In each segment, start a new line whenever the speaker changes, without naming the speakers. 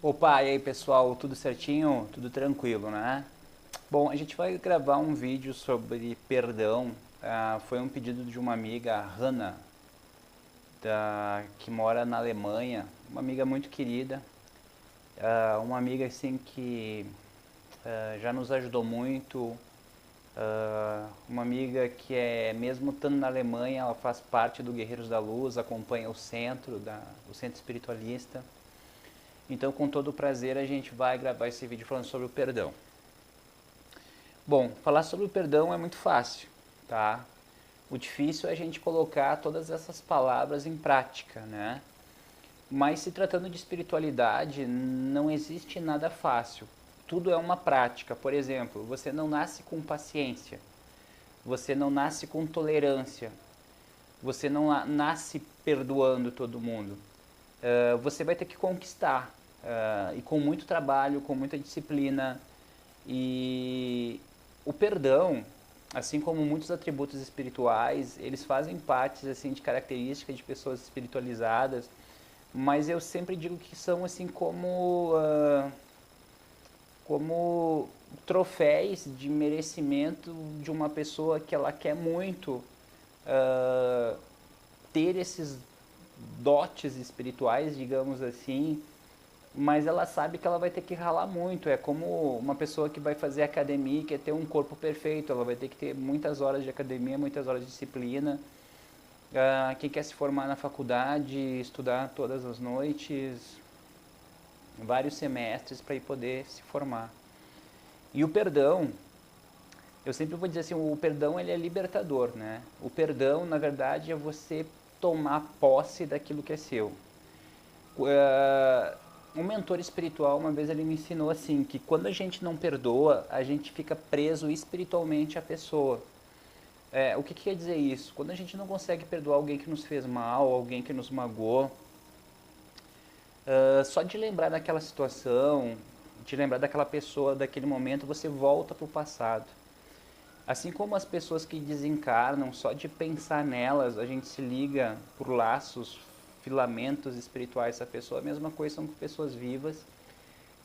Opa, e aí pessoal, tudo certinho? Tudo tranquilo, né? Bom, a gente vai gravar um vídeo sobre perdão. Foi um pedido de uma amiga, a Hannah, que mora na Alemanha. Uma amiga muito querida. Uma amiga assim que já nos ajudou muito. Uma amiga que mesmo estando na Alemanha, ela faz parte do Guerreiros da Luz, acompanha o centro espiritualista. Então, com todo o prazer, a gente vai gravar esse vídeo falando sobre o perdão. Bom, falar sobre o perdão é muito fácil, tá? O difícil é a gente colocar todas essas palavras em prática, né? Mas se tratando de espiritualidade, não existe nada fácil. Tudo é uma prática. Por exemplo, você não nasce com paciência, você não nasce com tolerância, você não nasce perdoando todo mundo. Você vai ter que conquistar. E com muito trabalho, com muita disciplina. E o perdão, assim como muitos atributos espirituais, eles fazem parte assim de características de pessoas espiritualizadas, mas eu sempre digo que são assim como troféus de merecimento de uma pessoa que ela quer muito uh, ter esses dotes espirituais, digamos assim, mas ela sabe que ela vai ter que ralar muito. É como uma pessoa que vai fazer academia e quer ter um corpo perfeito, ela vai ter que ter muitas horas de academia, muitas horas de disciplina. Quem quer se formar na faculdade, estudar todas as noites, vários semestres para ir poder se formar. E o perdão, eu sempre vou dizer assim, o perdão ele é libertador, né? O perdão, na verdade, é você tomar posse daquilo que é seu. Um mentor espiritual, uma vez ele me ensinou assim, que quando a gente não perdoa, a gente fica preso espiritualmente à pessoa. O que quer dizer isso? Quando a gente não consegue perdoar alguém que nos fez mal, alguém que nos magoou, só de lembrar daquela situação, de lembrar daquela pessoa, daquele momento, você volta para o passado. Assim como as pessoas que desencarnam, só de pensar nelas, a gente se liga por laços, filamentos espirituais dessa pessoa. A mesma coisa são com pessoas vivas,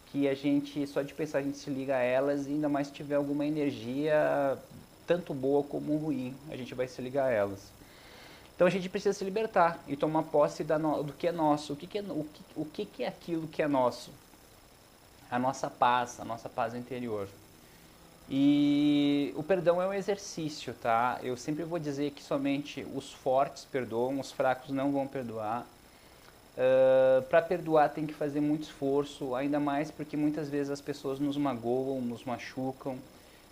que a gente, só de pensar, a gente se liga a elas e ainda mais se tiver alguma energia, tanto boa como ruim, a gente vai se ligar a elas. Então a gente precisa se libertar e tomar posse do que é nosso. O que é aquilo que é nosso? A nossa paz interior. E o perdão é um exercício, tá? Eu sempre vou dizer que somente os fortes perdoam, os fracos não vão perdoar. Para perdoar tem que fazer muito esforço, ainda mais porque muitas vezes as pessoas nos magoam, nos machucam.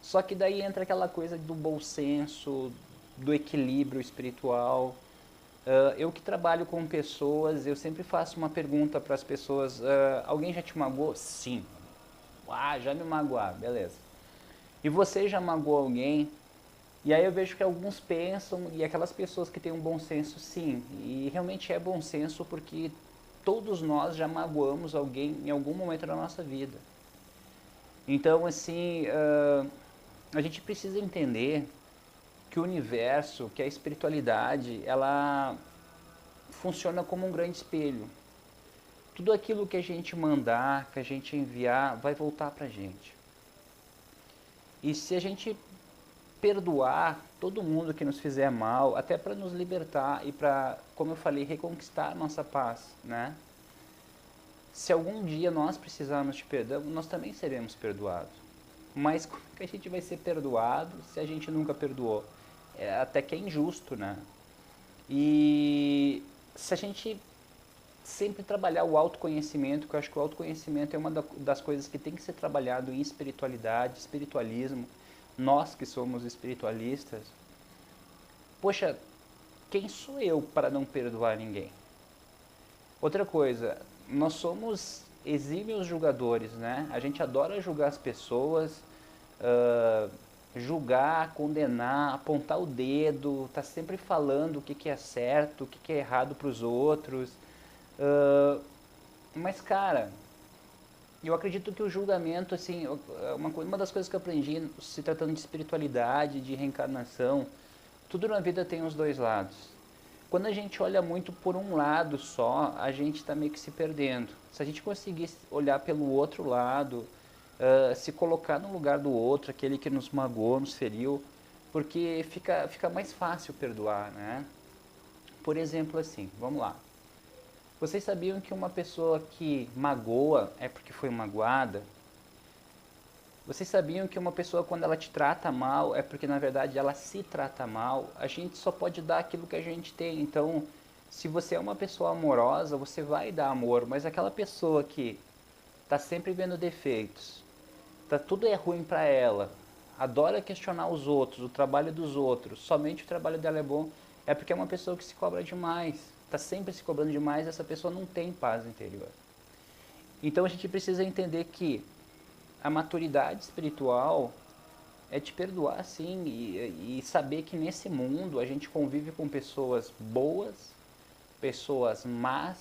Só que daí entra aquela coisa do bom senso, do equilíbrio espiritual. Eu que trabalho com pessoas, eu sempre faço uma pergunta para as pessoas: alguém já te magoou? Sim. Já me magoaram, beleza. E você já magoou alguém? E aí eu vejo que alguns pensam, e aquelas pessoas que têm um bom senso, sim. E realmente é bom senso porque todos nós já magoamos alguém em algum momento da nossa vida. Então, assim, a gente precisa entender que o universo, que a espiritualidade, ela funciona como um grande espelho. Tudo aquilo que a gente mandar, que a gente enviar, vai voltar pra gente. E se a gente perdoar todo mundo que nos fizer mal, até para nos libertar e para, como eu falei, reconquistar a nossa paz, né? Se algum dia nós precisarmos de perdão, nós também seremos perdoados. Mas como que a gente vai ser perdoado se a gente nunca perdoou? Até que é injusto, né? E se a gente sempre trabalhar o autoconhecimento, que eu acho que o autoconhecimento é uma das coisas que tem que ser trabalhado em espiritualidade, espiritualismo, nós que somos espiritualistas, poxa, quem sou eu para não perdoar ninguém? Outra coisa, nós somos exímios julgadores, né? A gente adora julgar as pessoas, uh, julgar, condenar, apontar o dedo, tá sempre falando o que é certo, o que é errado para os outros. Uh, mas, cara, eu acredito que o julgamento, assim, uma das coisas que eu aprendi se tratando de espiritualidade, de reencarnação, tudo na vida tem os dois lados. quando a gente olha muito por um lado só, a gente está meio que se perdendo. Se a gente conseguir olhar pelo outro lado, se colocar no lugar do outro, aquele que nos magoou, nos feriu, porque fica mais fácil perdoar, né? Por exemplo, assim, vamos lá. Vocês sabiam que uma pessoa que magoa é porque foi magoada? Vocês sabiam que uma pessoa, quando ela te trata mal, é porque na verdade ela se trata mal? A gente só pode dar aquilo que a gente tem. Então, se você é uma pessoa amorosa, você vai dar amor, mas aquela pessoa que está sempre vendo defeitos, tudo é ruim para ela, adora questionar os outros, o trabalho dos outros, somente o trabalho dela é bom, é porque é uma pessoa que se cobra demais, está sempre se cobrando demais, essa pessoa não tem paz interior. Então a gente precisa entender que a maturidade espiritual é te perdoar sim e saber que nesse mundo a gente convive com pessoas boas, pessoas más,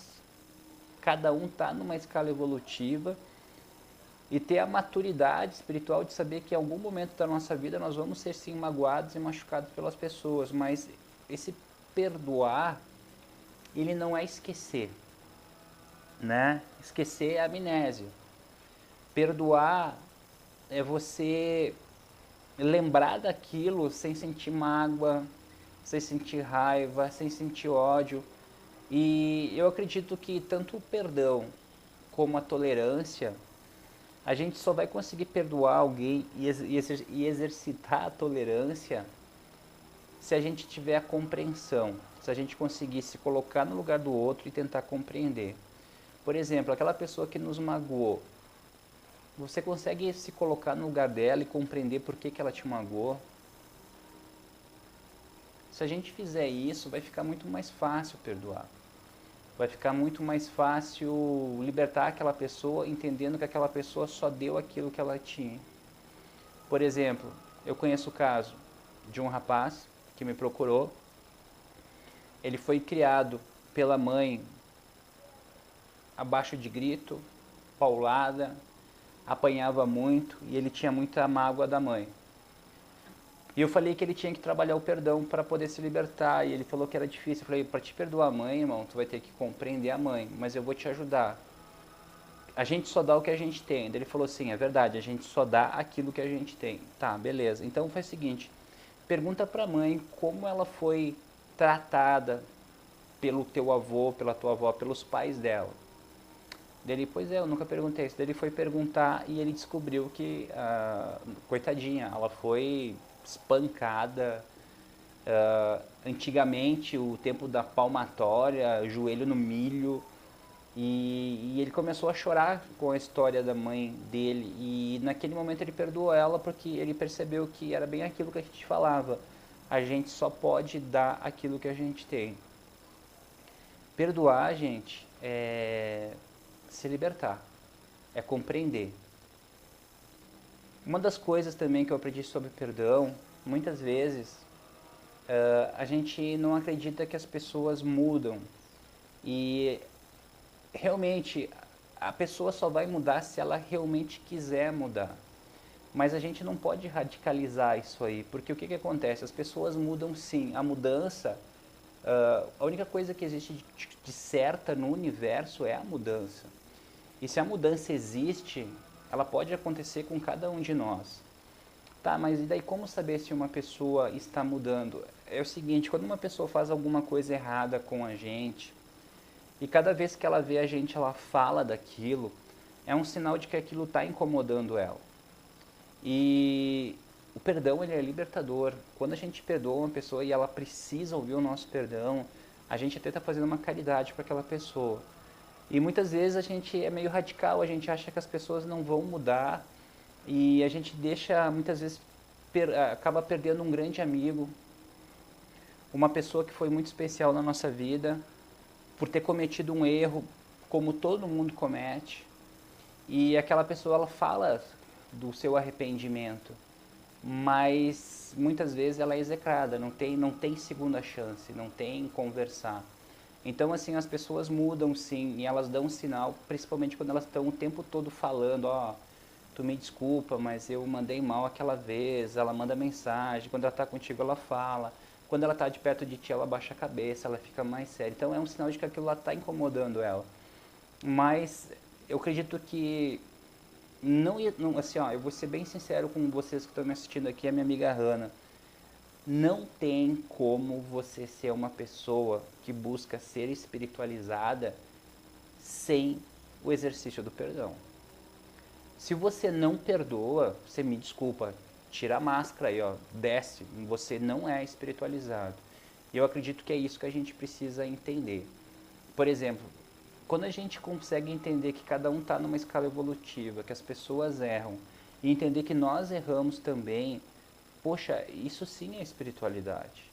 cada um está numa escala evolutiva e ter a maturidade espiritual de saber que em algum momento da nossa vida nós vamos ser sim magoados e machucados pelas pessoas, mas esse perdoar, ele não é esquecer, né? Esquecer é amnésia. Perdoar é você lembrar daquilo sem sentir mágoa, sem sentir raiva, sem sentir ódio. E eu acredito que tanto o perdão como a tolerância, a gente só vai conseguir perdoar alguém e exercitar a tolerância se a gente tiver a compreensão, se a gente conseguir se colocar no lugar do outro e tentar compreender. Por exemplo, aquela pessoa que nos magoou, você consegue se colocar no lugar dela e compreender por que ela te magoou? Se a gente fizer isso, vai ficar muito mais fácil perdoar. Vai ficar muito mais fácil libertar aquela pessoa, entendendo que aquela pessoa só deu aquilo que ela tinha. Por exemplo, eu conheço o caso de um rapaz que me procurou. Ele foi criado pela mãe abaixo de grito, paulada, apanhava muito e ele tinha muita mágoa da mãe. E eu falei que ele tinha que trabalhar o perdão para poder se libertar. E ele falou que era difícil. Eu falei, para te perdoar a mãe, irmão, tu vai ter que compreender a mãe, mas eu vou te ajudar. A gente só dá o que a gente tem. Ele falou assim, é verdade, a gente só dá aquilo que a gente tem. Tá, beleza. Então faz o seguinte, pergunta para a mãe como ela foi tratada pelo teu avô, pela tua avó, pelos pais dela. Dele, pois é, eu nunca perguntei isso. Dele foi perguntar e ele descobriu que, coitadinha, ela foi espancada. Antigamente, o tempo da palmatória, joelho no milho. E ele começou a chorar com a história da mãe dele. E naquele momento ele perdoou ela porque ele percebeu que era bem aquilo que a gente falava. A gente só pode dar aquilo que a gente tem. Perdoar, gente, é se libertar, é compreender. Uma das coisas também que eu aprendi sobre perdão, muitas vezes a gente não acredita que as pessoas mudam e realmente a pessoa só vai mudar se ela realmente quiser mudar. Mas a gente não pode radicalizar isso aí, porque o que acontece? As pessoas mudam sim, a mudança, a única coisa que existe de certa no universo é a mudança. E se a mudança existe, ela pode acontecer com cada um de nós. Tá, mas e daí como saber se uma pessoa está mudando? É o seguinte, quando uma pessoa faz alguma coisa errada com a gente, e cada vez que ela vê a gente, ela fala daquilo, é um sinal de que aquilo está incomodando ela. E o perdão, ele é libertador. Quando a gente perdoa uma pessoa e ela precisa ouvir o nosso perdão, a gente até está fazendo uma caridade para aquela pessoa. E muitas vezes a gente é meio radical, a gente acha que as pessoas não vão mudar e a gente deixa, muitas vezes, acaba perdendo um grande amigo, uma pessoa que foi muito especial na nossa vida, por ter cometido um erro, como todo mundo comete, e aquela pessoa ela fala do seu arrependimento, mas muitas vezes ela é execrada, não tem segunda chance, não tem conversar. Então, assim, as pessoas mudam sim, e elas dão um sinal, principalmente quando elas estão o tempo todo falando, ó, tu me desculpa, mas eu mandei mal aquela vez, ela manda mensagem, quando ela está contigo ela fala, Quando ela está de perto de ti, ela baixa a cabeça, ela fica mais séria. Então é um sinal de que aquilo lá está incomodando ela. Mas eu acredito que não, assim, ó, eu vou ser bem sincero com vocês que estão me assistindo aqui, a minha amiga Hanna. Não tem como você ser uma pessoa que busca ser espiritualizada sem o exercício do perdão. Se você não perdoa, você me desculpa, tira a máscara aí, ó, desce, você não é espiritualizado. E eu acredito que é isso que a gente precisa entender. Por exemplo, quando a gente consegue entender que cada um está numa escala evolutiva, que as pessoas erram, e entender que nós erramos também, poxa, isso sim é espiritualidade.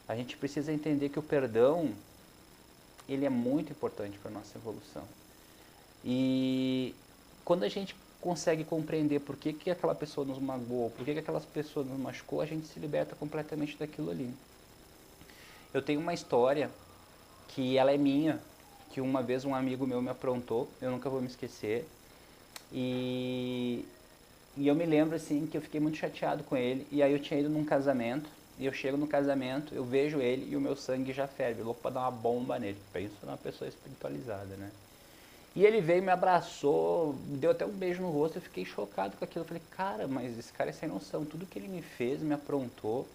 A gente precisa entender que o perdão, ele é muito importante para a nossa evolução. E quando a gente consegue compreender por que, que aquela pessoa nos magoou, por que, que aquela pessoa nos machucou, a gente se liberta completamente daquilo ali. Eu tenho uma história que ela é minha, que uma vez um amigo meu me aprontou, eu nunca vou me esquecer. E eu me lembro assim que eu fiquei muito chateado com ele, e aí eu tinha ido num casamento, e eu chego no casamento, eu vejo ele e o meu sangue já ferve, louco pra dar uma bomba nele. Penso numa pessoa espiritualizada, né? E ele veio, me abraçou, me deu até um beijo no rosto, eu fiquei chocado com aquilo. Eu falei, cara, mas esse cara é sem noção, tudo que ele me fez, me aprontou.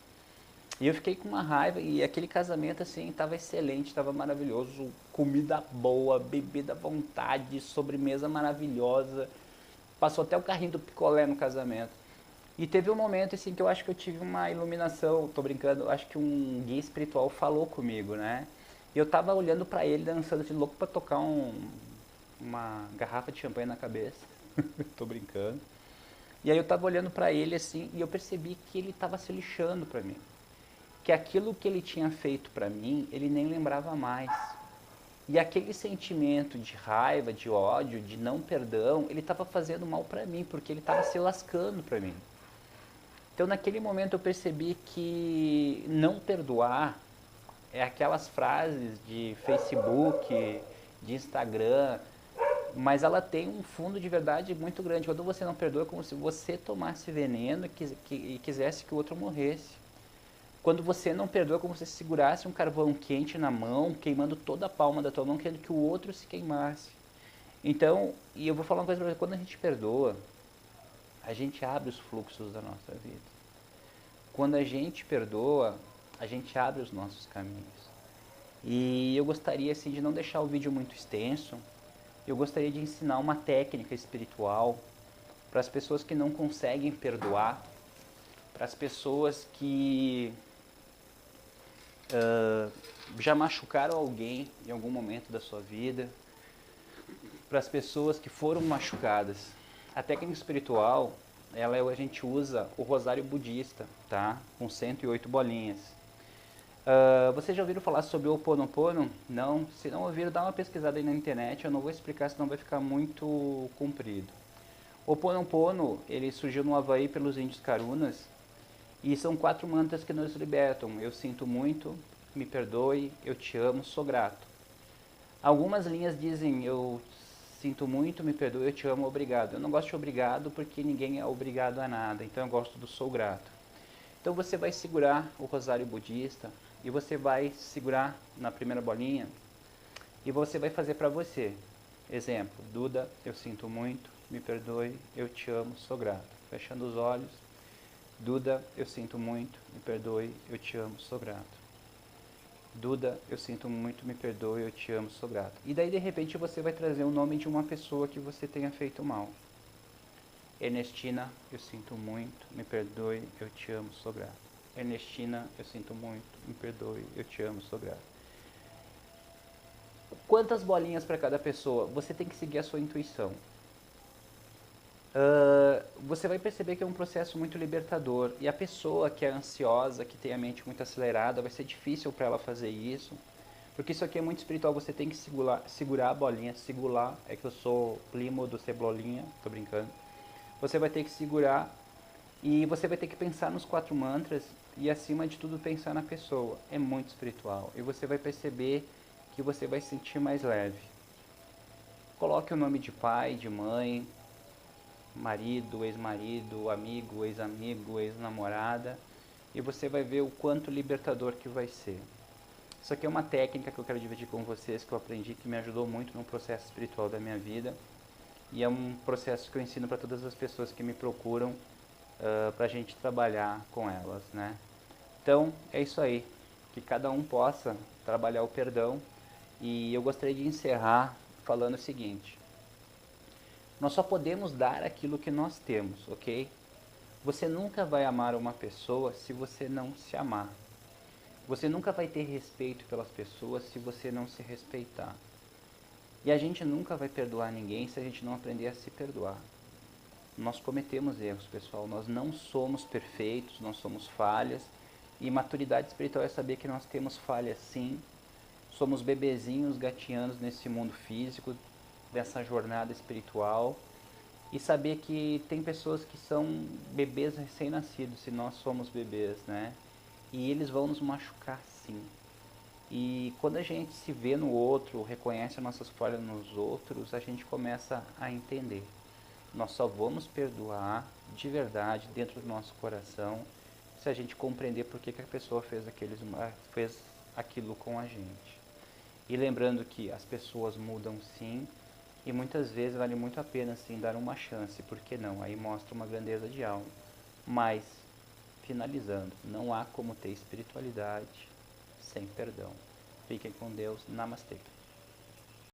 E eu fiquei com uma raiva, e aquele casamento, assim, tava excelente, tava maravilhoso, comida boa, bebida à vontade, sobremesa maravilhosa. Passou até o carrinho do picolé no casamento. E teve um momento, assim, que eu acho que eu tive uma iluminação, tô brincando, acho que um guia espiritual falou comigo, né? E eu tava olhando pra ele, dançando, assim, louco pra tocar uma garrafa de champanhe na cabeça. Tô brincando. E aí eu tava olhando pra ele, assim, e eu percebi que ele tava se lixando pra mim. Que aquilo que ele tinha feito pra mim, ele nem lembrava mais. E aquele sentimento de raiva, de ódio, de não perdão, ele estava fazendo mal pra mim, porque ele estava se lascando pra mim. Então naquele momento eu percebi que não perdoar é aquelas frases de Facebook, de Instagram, mas ela tem um fundo de verdade muito grande. Quando você não perdoa, é como se você tomasse veneno e quisesse que o outro morresse. Quando você não perdoa, é como se você segurasse um carvão quente na mão, queimando toda a palma da tua mão, querendo que o outro se queimasse. Então, e eu vou falar uma coisa pra você, quando a gente perdoa, a gente abre os fluxos da nossa vida. Quando a gente perdoa, a gente abre os nossos caminhos. E eu gostaria, assim, de não deixar o vídeo muito extenso. Eu gostaria de ensinar uma técnica espiritual para as pessoas que não conseguem perdoar, para as pessoas que já machucaram alguém em algum momento da sua vida, para as pessoas que foram machucadas. A técnica espiritual, a gente usa o rosário budista, tá? Com 108 bolinhas. Vocês já ouviram falar sobre o Ho Oponopono? Não? Se não ouviram, dá uma pesquisada aí na internet. Eu não vou explicar, senão vai ficar muito comprido. O Ho Oponopono, ele surgiu no Havaí pelos índios Karunas. E são 4 mantras que nos libertam. Eu sinto muito, me perdoe, eu te amo, sou grato. Algumas linhas dizem, eu sinto muito, me perdoe, eu te amo, obrigado. Eu não gosto de obrigado porque ninguém é obrigado a nada, então eu gosto do sou grato. Então você vai segurar o rosário budista e você vai segurar na primeira bolinha e você vai fazer para você. Exemplo, Duda, eu sinto muito, me perdoe, eu te amo, sou grato. Fechando os olhos. Duda, eu sinto muito, me perdoe, eu te amo, sou grato. Duda, eu sinto muito, me perdoe, eu te amo, sou grato. E daí de repente você vai trazer o nome de uma pessoa que você tenha feito mal. Ernestina, eu sinto muito, me perdoe, eu te amo, sou grato. Ernestina, eu sinto muito, me perdoe, eu te amo, sou grato. Quantas bolinhas para cada pessoa? Você tem que seguir a sua intuição. Você vai perceber que é um processo muito libertador. E a pessoa que é ansiosa, que tem a mente muito acelerada, vai ser difícil para ela fazer isso. Porque isso aqui é muito espiritual, você tem que segurar a bolinha. Segurar, é que eu sou primo do Cebolinha, tô brincando. Você vai ter que segurar e você vai ter que pensar nos 4 mantras e acima de tudo pensar na pessoa. É muito espiritual. E você vai perceber que você vai se sentir mais leve. Coloque o nome de pai, de mãe, marido, ex-marido, amigo, ex-amigo, ex-namorada. e você vai ver o quanto libertador que vai ser. Isso aqui é uma técnica que eu quero dividir com vocês, que eu aprendi, que me ajudou muito no processo espiritual da minha vida. E é um processo que eu ensino para todas as pessoas que me procuram para a gente trabalhar com elas, né? Então, é isso aí. Que cada um possa trabalhar o perdão. E eu gostaria de encerrar falando o seguinte. Nós só podemos dar aquilo que nós temos, ok? Você nunca vai amar uma pessoa se você não se amar. Você nunca vai ter respeito pelas pessoas se você não se respeitar. E a gente nunca vai perdoar ninguém se a gente não aprender a se perdoar. Nós cometemos erros, pessoal. Nós não somos perfeitos, nós somos falhas. E maturidade espiritual é saber que nós temos falhas sim. Somos bebezinhos gatinhando nesse mundo físico, dessa jornada espiritual. E saber que tem pessoas que são bebês recém-nascidos, se nós somos bebês, né? E eles vão nos machucar sim. E quando a gente se vê no outro, reconhece as nossas falhas nos outros, a gente começa a entender. Nós só vamos perdoar de verdade, dentro do nosso coração, se a gente compreender por que a pessoa fez aquilo com a gente. E lembrando que as pessoas mudam sim, e muitas vezes vale muito a pena sim dar uma chance, por que não? Aí mostra uma grandeza de alma. Mas, finalizando, não há como ter espiritualidade sem perdão. Fiquem com Deus. Namastê.